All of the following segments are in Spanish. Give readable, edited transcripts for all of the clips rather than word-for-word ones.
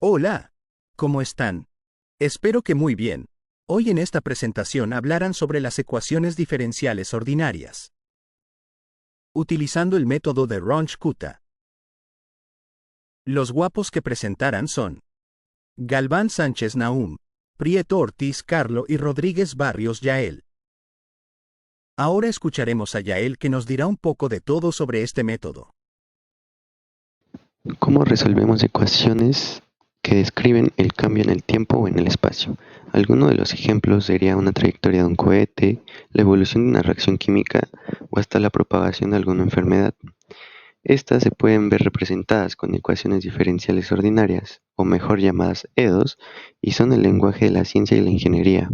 Hola, ¿cómo están? Espero que muy bien. Hoy en esta presentación hablarán sobre las ecuaciones diferenciales ordinarias. Utilizando el método de Runge-Kutta. Los guapos que presentarán son Galván Sánchez Nahum, Prieto Ortiz Carlo y Rodríguez Barrios Yael. Ahora escucharemos a Yael que nos dirá un poco de todo sobre este método. ¿Cómo resolvemos ecuaciones que describen el cambio en el tiempo o en el espacio? Alguno de los ejemplos sería una trayectoria de un cohete, la evolución de una reacción química o hasta la propagación de alguna enfermedad. Estas se pueden ver representadas con ecuaciones diferenciales ordinarias, o mejor llamadas EDOs, y son el lenguaje de la ciencia y la ingeniería.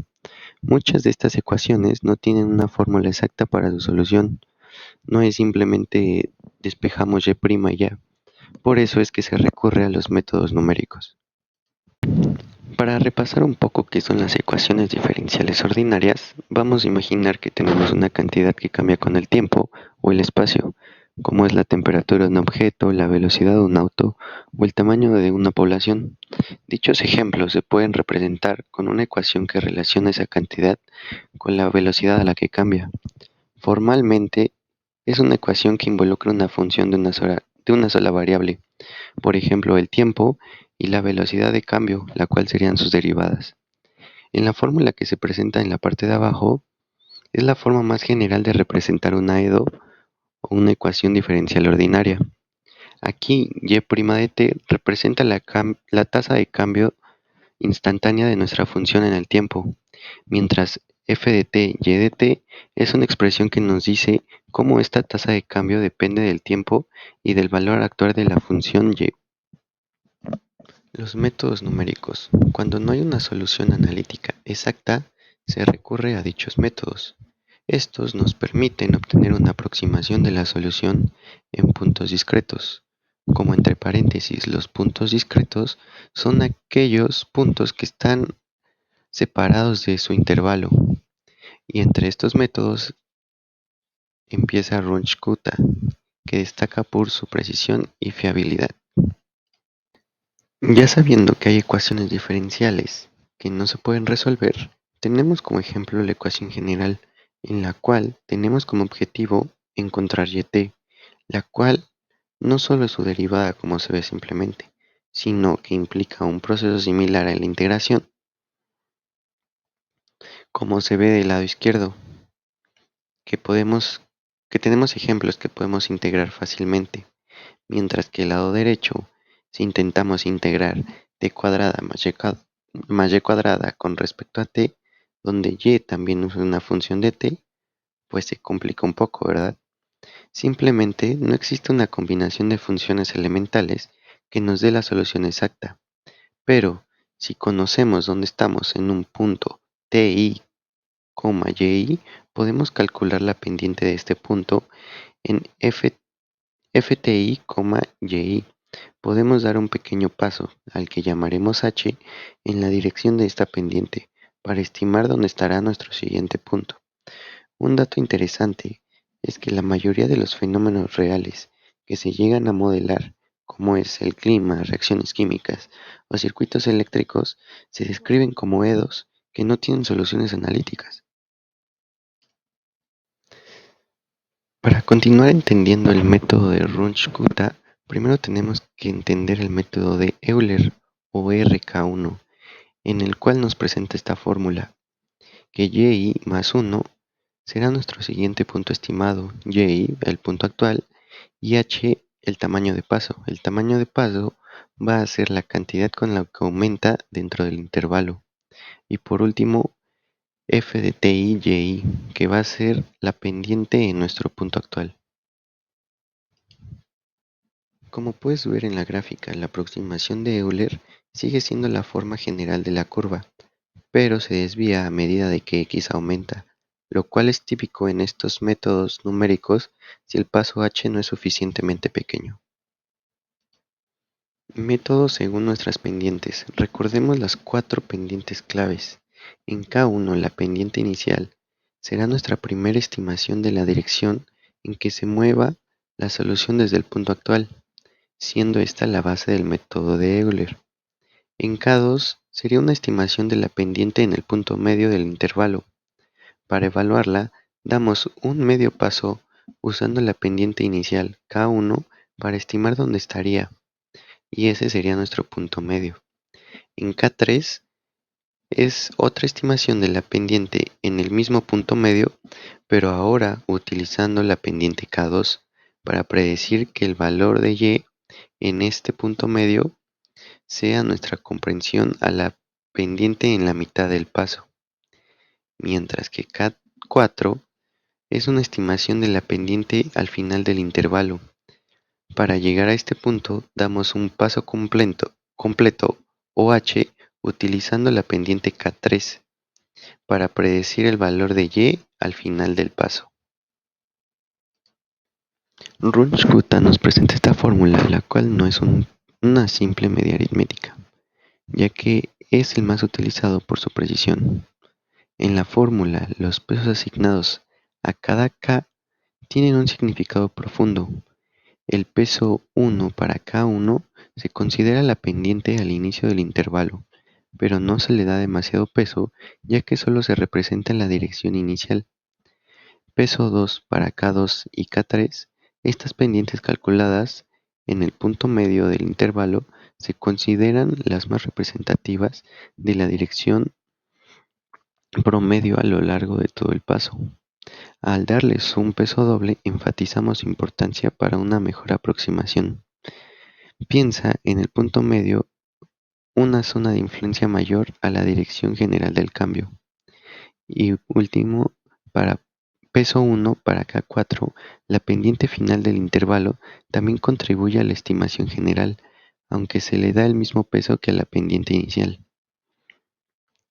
Muchas de estas ecuaciones no tienen una fórmula exacta para su solución. No es simplemente despejamos y' y ya. Por eso es que se recurre a los métodos numéricos. Para repasar un poco qué son las ecuaciones diferenciales ordinarias, vamos a imaginar que tenemos una cantidad que cambia con el tiempo o el espacio, como es la temperatura de un objeto, la velocidad de un auto o el tamaño de una población. Dichos ejemplos se pueden representar con una ecuación que relaciona esa cantidad con la velocidad a la que cambia. Formalmente, es una ecuación que involucra una función de una sola variable, por ejemplo el tiempo y la velocidad de cambio, la cual serían sus derivadas. En la fórmula que se presenta en la parte de abajo, es la forma más general de representar una EDO o una ecuación diferencial ordinaria. Aquí y' de t representa la tasa de cambio instantánea de nuestra función en el tiempo, mientras f de t y de t es una expresión que nos dice cómo esta tasa de cambio depende del tiempo y del valor actual de la función y. Los métodos numéricos. Cuando no hay una solución analítica exacta, se recurre a dichos métodos. Estos nos permiten obtener una aproximación de la solución en puntos discretos. Como entre paréntesis, los puntos discretos son aquellos puntos que están separados de su intervalo. Y entre estos métodos empieza Runge-Kutta, que destaca por su precisión y fiabilidad. Ya sabiendo que hay ecuaciones diferenciales que no se pueden resolver, tenemos como ejemplo la ecuación general, en la cual tenemos como objetivo encontrar y(t), la cual no solo es su derivada como se ve simplemente, sino que implica un proceso similar a la integración, como se ve del lado izquierdo, que tenemos ejemplos que podemos integrar fácilmente, mientras que el lado derecho, si intentamos integrar t cuadrada más y cuadrada con respecto a t, donde y también es una función de t, pues se complica un poco, ¿verdad? Simplemente no existe una combinación de funciones elementales que nos dé la solución exacta, pero si conocemos dónde estamos en un punto ti, y, podemos calcular la pendiente de este punto en fti, y. Podemos dar un pequeño paso, al que llamaremos h, en la dirección de esta pendiente, para estimar dónde estará nuestro siguiente punto. Un dato interesante es que la mayoría de los fenómenos reales que se llegan a modelar, como es el clima, reacciones químicas o circuitos eléctricos, se describen como EDOs que no tienen soluciones analíticas. Para continuar entendiendo el método de Runge-Kutta, primero tenemos que entender el método de Euler o RK1, en el cual nos presenta esta fórmula, que y más 1 será nuestro siguiente punto estimado, y el punto actual, y h el tamaño de paso. El tamaño de paso va a ser la cantidad con la que aumenta dentro del intervalo. Y por último, f de ti y, que va a ser la pendiente en nuestro punto actual. Como puedes ver en la gráfica, la aproximación de Euler sigue siendo la forma general de la curva, pero se desvía a medida de que x aumenta, lo cual es típico en estos métodos numéricos si el paso h no es suficientemente pequeño. Método según nuestras pendientes. Recordemos las 4 pendientes claves. En K1, la pendiente inicial será nuestra primera estimación de la dirección en que se mueva la solución desde el punto actual, siendo esta la base del método de Euler. En K2 sería una estimación de la pendiente en el punto medio del intervalo. Para evaluarla, damos un medio paso usando la pendiente inicial K1 para estimar dónde estaría, y ese sería nuestro punto medio. En K3 es otra estimación de la pendiente en el mismo punto medio, pero ahora utilizando la pendiente K2 para predecir que el valor de Y en este punto medio sea nuestra comprensión a la pendiente en la mitad del paso, mientras que K4 es una estimación de la pendiente al final del intervalo. Para llegar a este punto damos un paso completo OH utilizando la pendiente K3 para predecir el valor de Y al final del paso. Runge-Kutta nos presenta esta fórmula, la cual no es una simple media aritmética, ya que es el más utilizado por su precisión. En la fórmula, los pesos asignados a cada K tienen un significado profundo. El peso 1 para K1 se considera la pendiente al inicio del intervalo, pero no se le da demasiado peso ya que solo se representa en la dirección inicial. Peso 2 para K2 y K3, estas pendientes calculadas en el punto medio del intervalo se consideran las más representativas de la dirección promedio a lo largo de todo el paso. Al darles un peso doble, enfatizamos su importancia para una mejor aproximación. Piensa en el punto medio una zona de influencia mayor a la dirección general del cambio. Y último, para peso 1 para K4, la pendiente final del intervalo también contribuye a la estimación general, aunque se le da el mismo peso que a la pendiente inicial.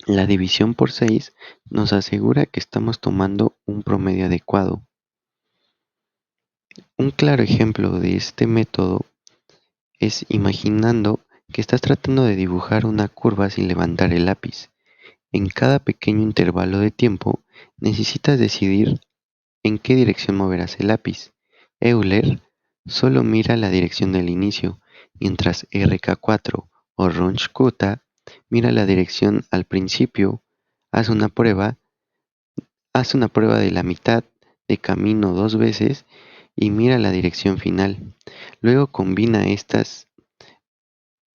La división por 6 nos asegura que estamos tomando un promedio adecuado. Un claro ejemplo de este método es imaginando que estás tratando de dibujar una curva sin levantar el lápiz. En cada pequeño intervalo de tiempo necesitas decidir en qué dirección moverás el lápiz. Euler solo mira la dirección del inicio, mientras RK4 o Runge-Kutta mira la dirección al principio. Haz una prueba de la mitad de camino 2 veces y mira la dirección final. Luego combina estas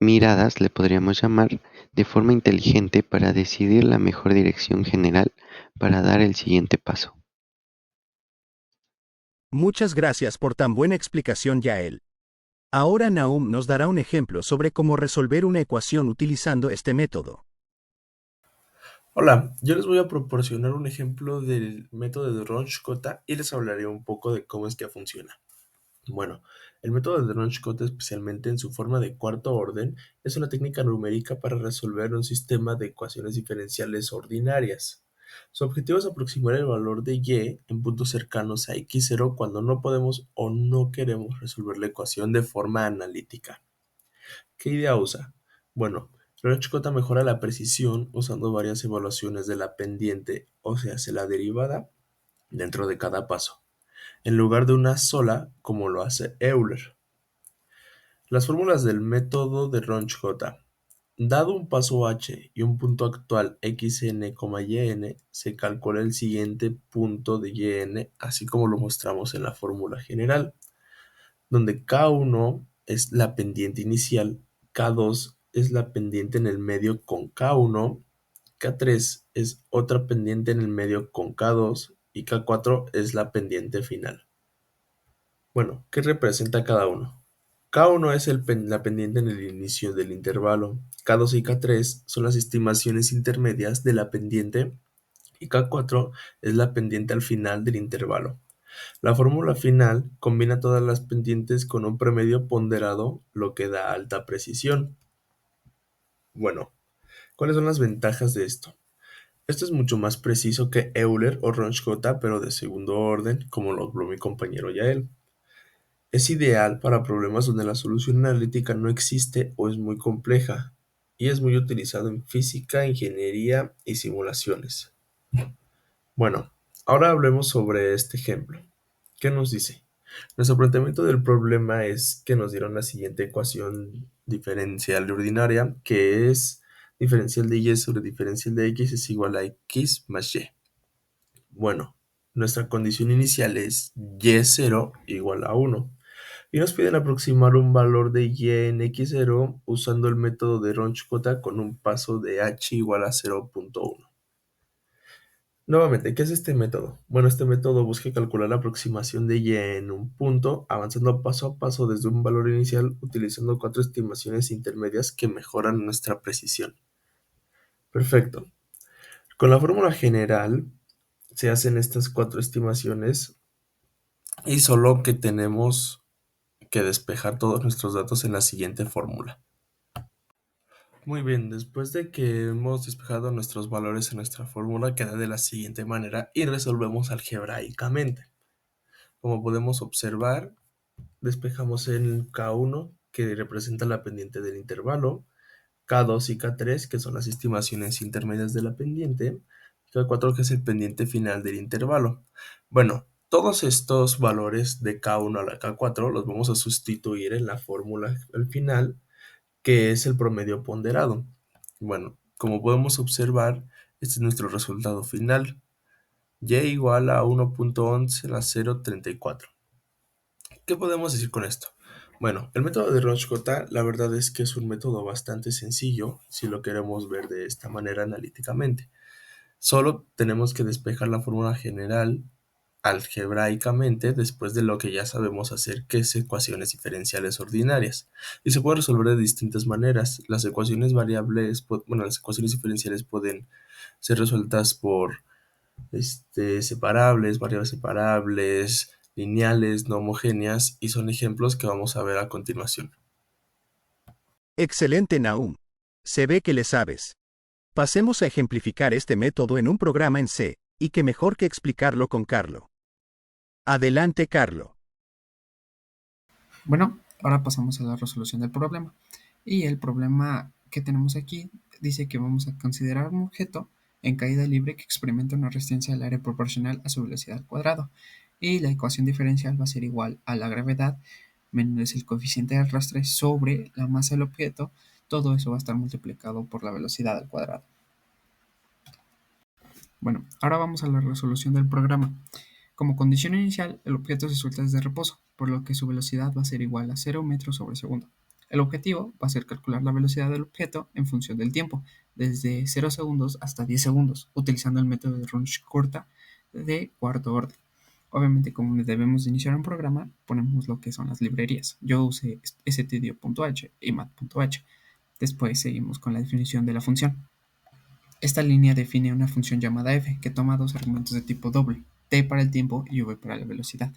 miradas, le podríamos llamar, de forma inteligente para decidir la mejor dirección general para dar el siguiente paso. Muchas gracias por tan buena explicación, Yael. Ahora Nahum nos dará un ejemplo sobre cómo resolver una ecuación utilizando este método. Hola, yo les voy a proporcionar un ejemplo del método de Runge-Kutta y les hablaré un poco de cómo es que funciona. Bueno, el método de Runge-Kutta, especialmente en su forma de cuarto orden, es una técnica numérica para resolver un sistema de ecuaciones diferenciales ordinarias. Su objetivo es aproximar el valor de y en puntos cercanos a x0 cuando no podemos o no queremos resolver la ecuación de forma analítica. ¿Qué idea usa? Bueno, Runge-Kutta mejora la precisión usando varias evaluaciones de la pendiente, o sea, la derivada, dentro de cada paso, en lugar de una sola como lo hace Euler. Las fórmulas del método de Runge-Kutta. Dado un paso h y un punto actual xn, yn, se calcula el siguiente punto de yn, así como lo mostramos en la fórmula general, donde K1 es la pendiente inicial, K2 es la pendiente en el medio con K1, K3 es otra pendiente en el medio con K2 y K4 es la pendiente final. Bueno, ¿qué representa cada uno? K1 es la pendiente en el inicio del intervalo, K2 y K3 son las estimaciones intermedias de la pendiente y K4 es la pendiente al final del intervalo. La fórmula final combina todas las pendientes con un promedio ponderado, lo que da alta precisión. Bueno, ¿cuáles son las ventajas de esto? Esto es mucho más preciso que Euler o Runge-Kutta, pero de segundo orden, como lo habló mi compañero Yael. Es ideal para problemas donde la solución analítica no existe o es muy compleja, y es muy utilizado en física, ingeniería y simulaciones. Bueno, ahora hablemos sobre este ejemplo. ¿Qué nos dice? Nuestro planteamiento del problema es que nos dieron la siguiente ecuación diferencial ordinaria, que es diferencial de y sobre diferencial de x es igual a x más y. Bueno, nuestra condición inicial es y0 igual a 1 y nos piden aproximar un valor de y en x0 usando el método de Ronch-Cotta con un paso de h igual a 0.1. Nuevamente, ¿qué es este método? Bueno, este método busca calcular la aproximación de y en un punto, avanzando paso a paso desde un valor inicial, utilizando 4 estimaciones intermedias que mejoran nuestra precisión. Perfecto. Con la fórmula general se hacen estas 4 estimaciones y solo que tenemos que despejar todos nuestros datos en la siguiente fórmula. Muy bien, después de que hemos despejado nuestros valores en nuestra fórmula, queda de la siguiente manera y resolvemos algebraicamente. Como podemos observar, despejamos el K1, que representa la pendiente del intervalo, K2 y K3, que son las estimaciones intermedias de la pendiente, y K4, que es el pendiente final del intervalo. Bueno, todos estos valores de K1 a la K4 los vamos a sustituir en la fórmula al final, que es el promedio ponderado. Bueno, como podemos observar, este es nuestro resultado final. Y igual a 1.11 a 0.34. ¿Qué podemos decir con esto? Bueno, el método de Roche-Cotta, la verdad es que es un método bastante sencillo si lo queremos ver de esta manera analíticamente. Solo tenemos que despejar la fórmula general algebraicamente después de lo que ya sabemos hacer, que es ecuaciones diferenciales ordinarias. Y se puede resolver de distintas maneras. Las ecuaciones variables, las ecuaciones diferenciales pueden ser resueltas por separables, variables separables, lineales, no homogéneas, y son ejemplos que vamos a ver a continuación. Excelente, Nahum. Se ve que le sabes. Pasemos a ejemplificar este método en un programa en C, y qué mejor que explicarlo con Carlo. Adelante, Carlo. Bueno, ahora pasamos a la resolución del problema. Y el problema que tenemos aquí dice que vamos a considerar un objeto en caída libre que experimenta una resistencia al aire proporcional a su velocidad al cuadrado. Y la ecuación diferencial va a ser igual a la gravedad menos el coeficiente de arrastre sobre la masa del objeto. Todo eso va a estar multiplicado por la velocidad al cuadrado. Bueno, ahora vamos a la resolución del programa. Como condición inicial, el objeto se suelta desde reposo, por lo que su velocidad va a ser igual a 0 metros sobre segundo. El objetivo va a ser calcular la velocidad del objeto en función del tiempo, desde 0 segundos hasta 10 segundos, utilizando el método de Runge-Kutta de cuarto orden. Obviamente, como debemos iniciar un programa, ponemos lo que son las librerías. Yo usé stdio.h y mat.h. Después seguimos con la definición de la función. Esta línea define una función llamada f que toma dos argumentos de tipo doble, t para el tiempo y v para la velocidad.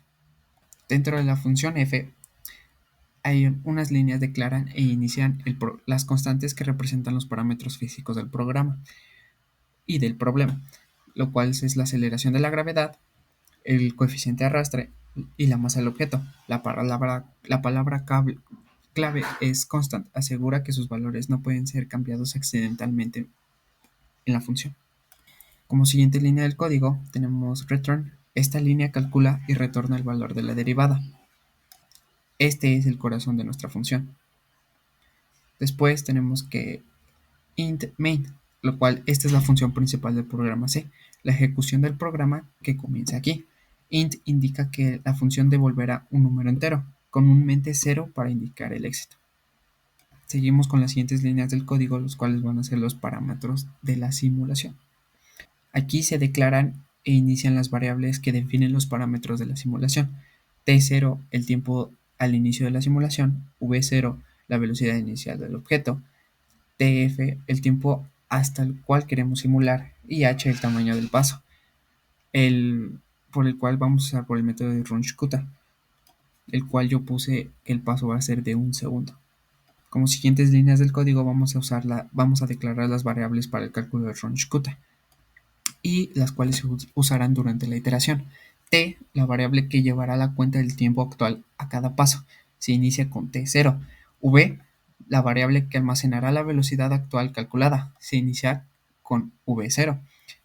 Dentro de la función f hay unas líneas que declaran e inician las constantes que representan los parámetros físicos del programa y del problema, lo cual es la aceleración de la gravedad, el coeficiente de arrastre y la masa del objeto. La palabra clave es constant, asegura que sus valores no pueden ser cambiados accidentalmente en la función. Como siguiente línea del código tenemos return. Esta línea calcula y retorna el valor de la derivada. Este es el corazón de nuestra función. Después tenemos que int main, lo cual esta es la función principal del programa C, la ejecución del programa que comienza aquí. Int indica que la función devolverá un número entero, comúnmente 0 para indicar el éxito. Seguimos con las siguientes líneas del código, los cuales van a ser los parámetros de la simulación. Aquí se declaran e inician las variables que definen los parámetros de la simulación. T0, el tiempo al inicio de la simulación, V0, la velocidad inicial del objeto, TF, el tiempo hasta el cual queremos simular, y H, el tamaño del paso, por el cual vamos a usar por el método de Runge-Kutta, el cual yo puse que el paso va a ser de 1 segundo. Como siguientes líneas del código vamos a declarar las variables para el cálculo de Runge-Kutta y las cuales se usarán durante la iteración. T, la variable que llevará la cuenta del tiempo actual a cada paso, se inicia con T0. V, la variable que almacenará la velocidad actual calculada, se inicia con V0.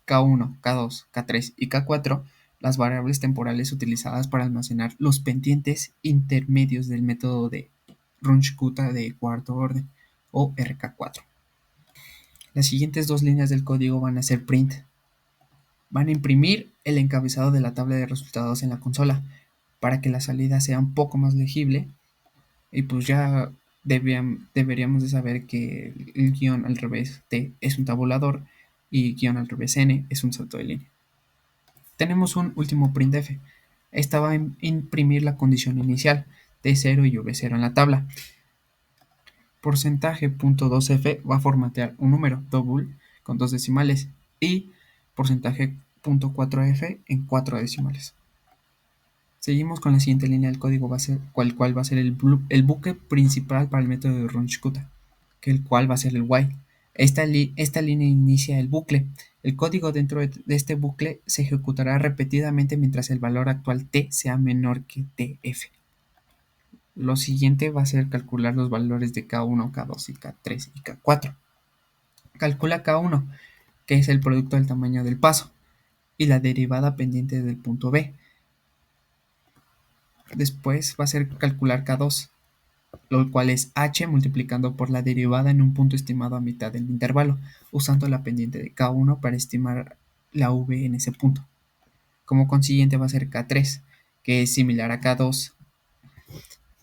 K1, K2, K3 y K4, las variables temporales utilizadas para almacenar los pendientes intermedios del método de Runge-Kutta de cuarto orden, o RK4. Las siguientes dos líneas del código van a ser print. Van a imprimir el encabezado de la tabla de resultados en la consola para que la salida sea un poco más legible, y pues ya deberíamos de saber que el guión al revés T es un tabulador y guión al revés N es un salto de línea. Tenemos un último printf. Esta va a imprimir la condición inicial T0 y V0 en la tabla. Porcentaje.2f va a formatear un número double con 2 decimales y porcentaje.4f en 4 decimales. Seguimos con la siguiente línea del código, cual va a ser el bucle principal para el método de Runge-Kutta, el cual va a ser el while. Esta línea inicia el bucle. El código dentro de este bucle se ejecutará repetidamente mientras el valor actual t sea menor que tf. Lo siguiente va a ser calcular los valores de K1, K2 y K3 y K4. Calcula K1, que es el producto del tamaño del paso, y la derivada pendiente del punto B. Después va a ser calcular K2, lo cual es h multiplicando por la derivada en un punto estimado a mitad del intervalo, usando la pendiente de K1 para estimar la v en ese punto. Como consiguiente va a ser K3, que es similar a K2,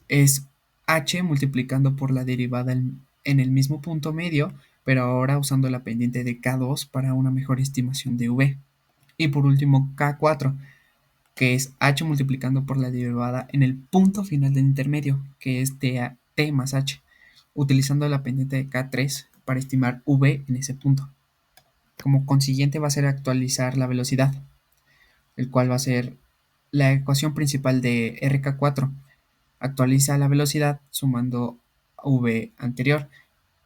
es h multiplicando por la derivada en el mismo punto medio, pero ahora usando la pendiente de K2 para una mejor estimación de v. Y por último K4, que es h multiplicando por la derivada en el punto final del intermedio, que es t más h, utilizando la pendiente de K3 para estimar v en ese punto. Como consiguiente va a ser actualizar la velocidad, el cual va a ser la ecuación principal de RK4. Actualiza la velocidad sumando v anterior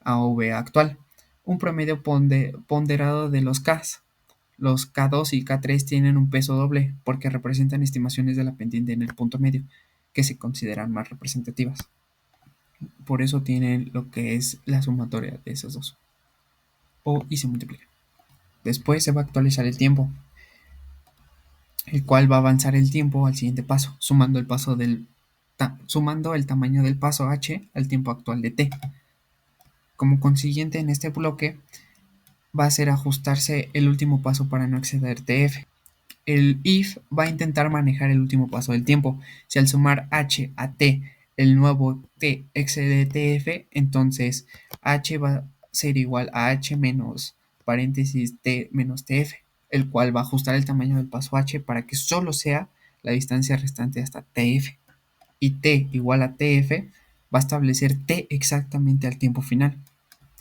a v actual, un promedio ponderado de los Ks. Los K2 y K3 tienen un peso doble porque representan estimaciones de la pendiente en el punto medio, que se consideran más representativas. Por eso tienen lo que es la sumatoria de esos dos. Y se multiplican. Después se va a actualizar el tiempo, el cual va a avanzar el tiempo al siguiente paso, sumando el tamaño del paso h al tiempo actual de t. Como consiguiente, en este bloque va a ser ajustarse el último paso para no exceder tf. El if va a intentar manejar el último paso del tiempo. Si al sumar h a t el nuevo t excede tf, entonces h va a ser igual a h menos paréntesis t menos tf, el cual va a ajustar el tamaño del paso h para que solo sea la distancia restante hasta tf. Y t igual a tf va a establecer t exactamente al tiempo final.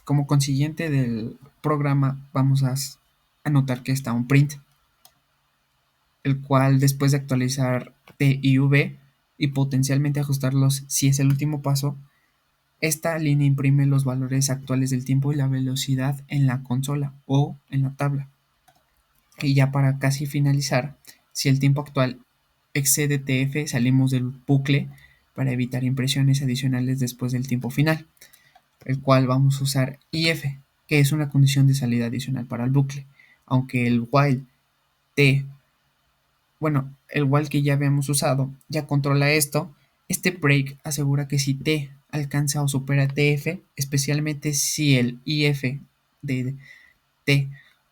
Como consiguiente del programa vamos a anotar que está un print, el cual después de actualizar t y v y potencialmente ajustarlos si es el último paso, esta línea imprime los valores actuales del tiempo y la velocidad en la consola o en la tabla. Y ya para casi finalizar, si el tiempo actual excede tf, salimos del bucle para evitar impresiones adicionales después del tiempo final, el cual vamos a usar if, que es una condición de salida adicional para el bucle, aunque el while que ya habíamos usado ya controla esto. Este break asegura que si t alcanza o supera tf, especialmente si el if de t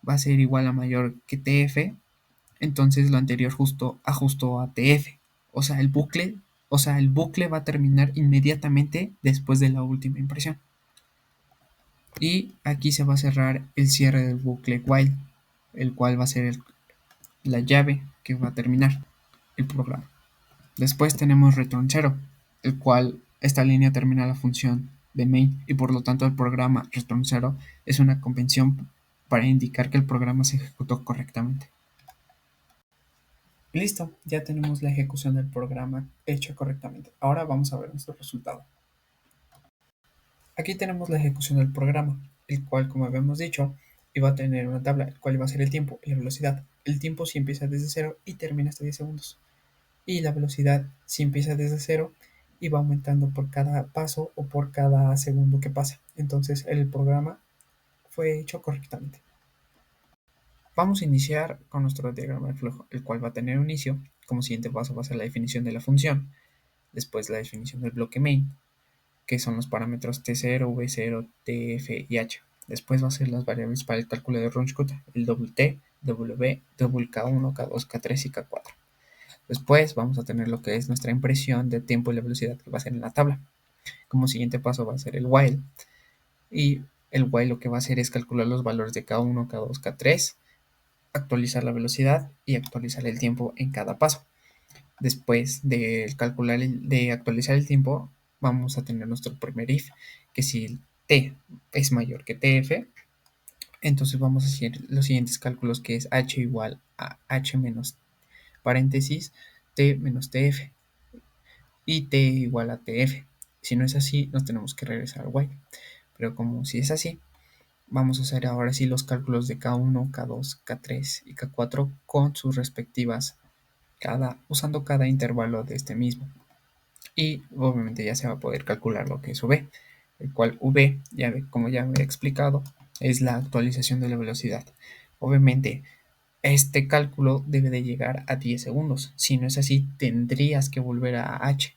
va a ser igual a mayor que tf, entonces lo anterior justo ajustó a tf. O sea, el bucle va a terminar inmediatamente después de la última impresión. Y aquí se va a cerrar el cierre del bucle while, el cual va a ser la llave que va a terminar el programa. Después tenemos return 0, el cual esta línea termina la función de main y por lo tanto el programa return 0 es una convención para indicar que el programa se ejecutó correctamente. Listo, ya tenemos la ejecución del programa hecha correctamente. Ahora vamos a ver nuestro resultado. Aquí tenemos la ejecución del programa, el cual, como habíamos dicho, iba a tener una tabla, el cual iba a ser el tiempo y la velocidad. El tiempo si empieza desde 0 y termina hasta 10 segundos. Y la velocidad si empieza desde 0 y va aumentando por cada paso o por cada segundo que pasa. Entonces el programa fue hecho correctamente. Vamos a iniciar con nuestro diagrama de flujo, el cual va a tener un inicio. Como siguiente paso va a ser la definición de la función, después la definición del bloque main, que son los parámetros T0, V0, TF y H. Después va a ser las variables para el cálculo de Runge-Kutta, el WT, W, K1, K2, K3 y K4. Después vamos a tener lo que es nuestra impresión de tiempo y la velocidad que va a ser en la tabla. Como siguiente paso va a ser el while, y el while lo que va a hacer es calcular los valores de K1, K2, K3, actualizar la velocidad y actualizar el tiempo en cada paso. Después de de actualizar el tiempo, vamos a tener nuestro primer if, que si t es mayor que tf, entonces vamos a hacer los siguientes cálculos, que es h igual a h menos paréntesis t menos tf y t igual a tf. Si no es así, nos tenemos que regresar al while. Pero como si es así, vamos a hacer ahora sí los cálculos de K1, K2, K3 y K4 con sus respectivas, usando cada intervalo de este mismo. Y obviamente ya se va a poder calcular lo que es V, el cual V, como ya me he explicado, es la actualización de la velocidad. Obviamente, este cálculo debe de llegar a 10 segundos. Si no es así, tendrías que volver a H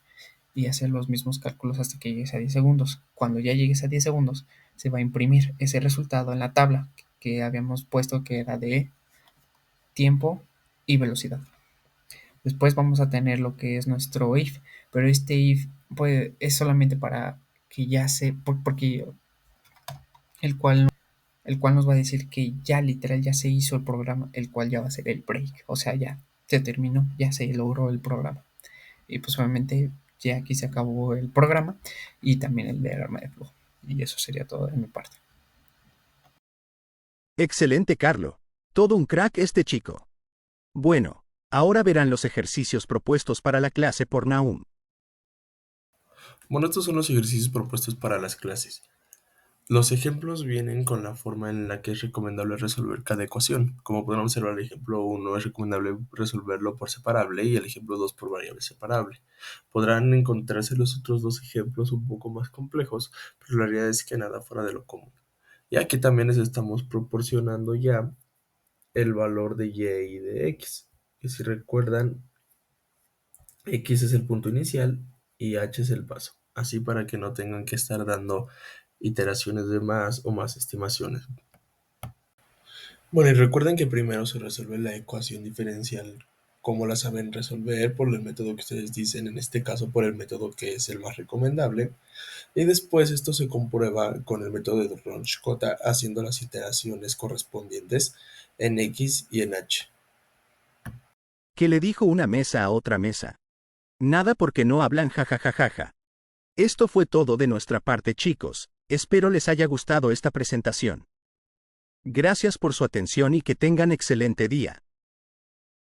y hacer los mismos cálculos hasta que llegues a 10 segundos. Cuando ya llegues a 10 segundos, se va a imprimir ese resultado en la tabla que habíamos puesto, que era de tiempo y velocidad. Después vamos a tener lo que es nuestro if, pero este if es solamente para que ya porque el cual nos va a decir que ya literal ya se hizo el programa, el cual ya va a ser el break, o sea, ya se terminó, ya se logró el programa. Y pues obviamente ya aquí se acabó el programa y también el diagrama de flujo. Y eso sería todo de mi parte. Excelente, Carlo. Todo un crack este chico. Bueno, ahora verán los ejercicios propuestos para la clase por Nahum. Bueno, estos son los ejercicios propuestos para las clases. Los ejemplos vienen con la forma en la que es recomendable resolver cada ecuación. Como podrán observar, el ejemplo 1 es recomendable resolverlo por separable y el ejemplo 2 por variable separable. Podrán encontrarse los otros dos ejemplos un poco más complejos, pero la realidad es que nada fuera de lo común. Y aquí también les estamos proporcionando ya el valor de y y de x, que si recuerdan, x es el punto inicial y h es el paso, así para que no tengan que estar dando iteraciones de más o más estimaciones. Bueno, y recuerden que primero se resuelve la ecuación diferencial como la saben resolver por el método que ustedes dicen, en este caso por el método que es el más recomendable, y después esto se comprueba con el método de Runge-Kutta haciendo las iteraciones correspondientes en x y en h. ¿Qué le dijo una mesa a otra mesa? Nada, porque no hablan, jajajajaja. Esto fue todo de nuestra parte, chicos. Espero les haya gustado esta presentación. Gracias por su atención y que tengan excelente día.